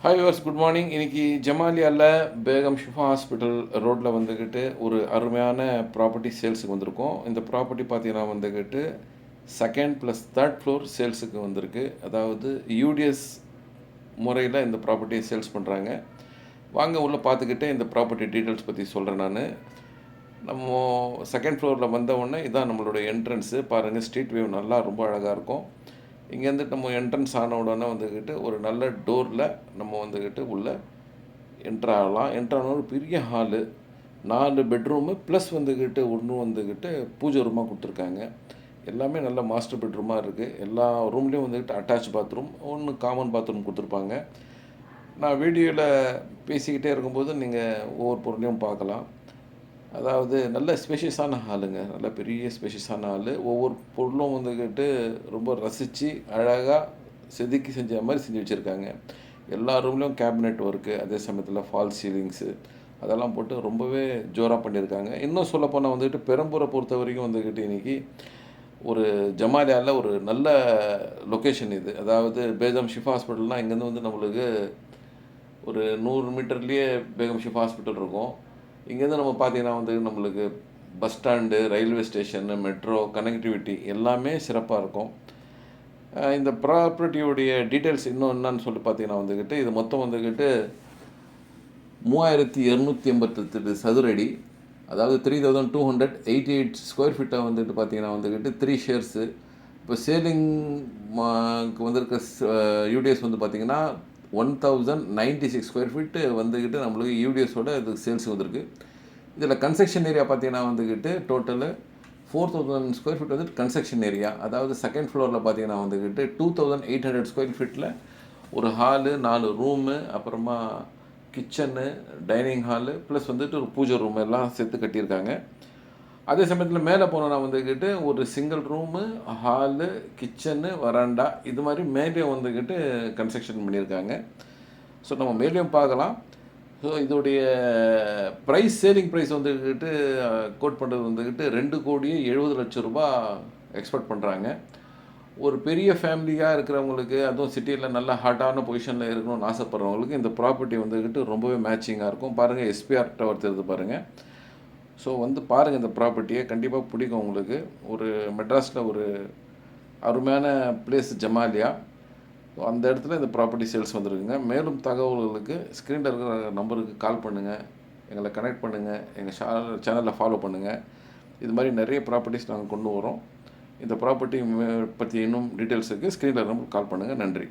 Hi viewers, good morning. இன்றைக்கி ஜமாலியாவில் Begum Shifa hospital ரோட்டில் வந்துக்கிட்டு ஒரு அருமையான ப்ராப்பர்ட்டி சேல்ஸுக்கு வந்திருக்கோம். இந்த ப்ராப்பர்ட்டி பார்த்தீங்கன்னா வந்துக்கிட்டு செகண்ட் ப்ளஸ் தேர்ட் ஃப்ளோர் சேல்ஸுக்கு வந்திருக்கு. அதாவது யூடிஎஸ் முறையில் இந்த ப்ராப்பர்ட்டியை சேல்ஸ் பண்ணுறாங்க. வாங்க உள்ளே பார்த்துக்கிட்டு இந்த ப்ராப்பர்ட்டி டீட்டெயில்ஸ் பற்றி சொல்கிறேன் நான். நம்ம செகண்ட் ஃப்ளோரில் வந்த உடனே இதான் நம்மளோட என்ட்ரன்ஸு. பாருங்கள், ஸ்ட்ரீட் வியூ நல்லா ரொம்ப அழகாக இருக்கும். இங்கேருந்து நம்ம என்ட்ரன்ஸ் ஆன உடனே வந்துக்கிட்டு ஒரு நல்ல டோரில் நம்ம வந்துக்கிட்டு உள்ளே என்ட்ராகலாம். என்ட்ரான ஒரு பெரிய ஹாலு, 4 பெட்ரூமு ப்ளஸ் வந்துக்கிட்டு ஒன்றும் வந்துக்கிட்டு பூஜை ரூமாக கொடுத்துருக்காங்க. எல்லாமே நல்ல மாஸ்டர் பெட்ரூமாக இருக்குது. எல்லா ரூம்லேயும் வந்துக்கிட்டு அட்டாச் பாத்ரூம், ஒன்று காமன் பாத்ரூம் கொடுத்துருப்பாங்க. நான் வீடியோவில் பேசிக்கிட்டே இருக்கும்போது நீங்கள் ஒவ்வொரு பொருளையும் பார்க்கலாம். அதாவது நல்ல ஸ்பேஷியஸான ஹாலுங்க, நல்ல பெரிய ஸ்பேஷியஸான ஹாலு. ஒவ்வொரு பொருளும் வந்துக்கிட்டு ரொம்ப ரசித்து அழகாக செதுக்கி செஞ்ச மாதிரி செஞ்சு வச்சுருக்காங்க. எல்லா ரூம்லேயும் கேபினெட் ஒர்க்கு, அதே சமயத்தில் ஃபால் சீலிங்ஸு அதெல்லாம் போட்டு ரொம்பவே ஜோராக பண்ணியிருக்காங்க. இன்னும் சொல்லப்போனால் வந்துக்கிட்டு பெரம்பூரை பொறுத்த வரைக்கும் வந்துக்கிட்டு இன்றைக்கி ஒரு ஜமாலியாவில் ஒரு நல்ல லொக்கேஷன் இது. அதாவது பேகம் ஷிஃபா ஹாஸ்பிட்டல்னால் இங்கேருந்து வந்து நம்மளுக்கு ஒரு 100 மீட்டர்லேயே பேகம் ஷிஃபா ஹாஸ்பிட்டல் இருக்கும். இங்கேருந்து நம்ம பார்த்திங்கன்னா வந்து நம்மளுக்கு bus stand, railway station, metro connectivity எல்லாமே சிறப்பாக இருக்கும். இந்த ப்ராப்பர்ட்டியோடைய டீட்டெயில்ஸ் இன்னும் என்னன்னு சொல்லி பார்த்தீங்கன்னா வந்துக்கிட்டு இது மொத்தம் வந்துக்கிட்டு 3288 சதுரடி, அதாவது 3288 ஸ்கொயர் ஃபீட்டை வந்துட்டு பார்த்தீங்கன்னா வந்துக்கிட்டு 3 ஷேர்ஸு. இப்போ சேலிங்க்கு வந்திருக்க யூடிஎஸ் வந்து பார்த்திங்கன்னா 1096 ஸ்கொயர் ஃபீட்டு வந்துக்கிட்டு நம்மளுக்கு யூடிஎஸோட இது சேல்ஸ் வந்திருக்கு. இதில் கன்ஸ்ட்ரக்ஷன் ஏரியா பார்த்தீங்கன்னா வந்துக்கிட்டு டோட்டலு 4000 ஸ்கொயர் ஃபீட் வந்துட்டு கன்ஸ்ட்ரக்ஷன் ஏரியா. அதாவது செகண்ட் ஃப்ளோரில் பார்த்தீங்கன்னா வந்துக்கிட்டு 2800 ஸ்கொயர் ஃபீட்டில் ஒரு ஹாலு, 4 ரூமு, அப்புறமா கிச்சனு, டைனிங் ஹாலு ப்ளஸ் வந்துட்டு ஒரு பூஜை ரூம் எல்லாம் சேர்த்து கட்டியிருக்காங்க. அதே சமயத்தில் மேலே போனோன்னா வந்துக்கிட்டு ஒரு சிங்கிள் ரூமு, ஹாலு, கிச்சனு, வராண்டா இது மாதிரி மேலேயும் வந்துக்கிட்டு கன்ஸ்ட்ரக்ஷன் பண்ணியிருக்காங்க. ஸோ நம்ம மேலேயும் பார்க்கலாம். ஸோ இதோடைய ப்ரைஸ், சேலிங் ப்ரைஸ் வந்துக்கிட்டு கோட் பண்ணுறது வந்துக்கிட்டு 2,70,00,000 ரூபா எக்ஸ்பெக்ட் பண்ணுறாங்க. ஒரு பெரிய ஃபேமிலியாக இருக்கிறவங்களுக்கு, அதுவும் சிட்டியில் நல்ல ஹாட்டான பொசிஷனில் இருக்கணும்னு ஆசைப்பட்றவங்களுக்கு இந்த ப்ராப்பர்ட்டி வந்துக்கிட்டு ரொம்பவே மேட்சிங்காக இருக்கும். பாருங்கள், எஸ்பிஆர் டவர் தெரியுது பாருங்கள். ஸோ வந்து பாருங்கள், இந்த ப்ராப்பர்ட்டியை கண்டிப்பாக பிடிக்கும் உங்களுக்கு. ஒரு மெட்ராஸில் ஒரு அருமையான பிளேஸ் ஜமாலியா. ஸோ அந்த இடத்துல இந்த ப்ராப்பர்ட்டி சேல்ஸ் வந்துருக்குங்க. மேலும் தகவல்களுக்கு ஸ்க்ரீனில் இருக்கிற நம்பருக்கு கால் பண்ணுங்கள், எங்களை கனெக்ட் பண்ணுங்கள், எங்கள் சேனலில் ஃபாலோ பண்ணுங்கள். இது மாதிரி நிறைய ப்ராப்பர்ட்டிஸ் நாங்கள் கொண்டு வரோம். இந்த ப்ராப்பர்ட்டி பற்றி இன்னும் டீட்டெயில்ஸுக்கு ஸ்க்ரீனில் நம்பருக்கு கால் பண்ணுங்கள். நன்றி.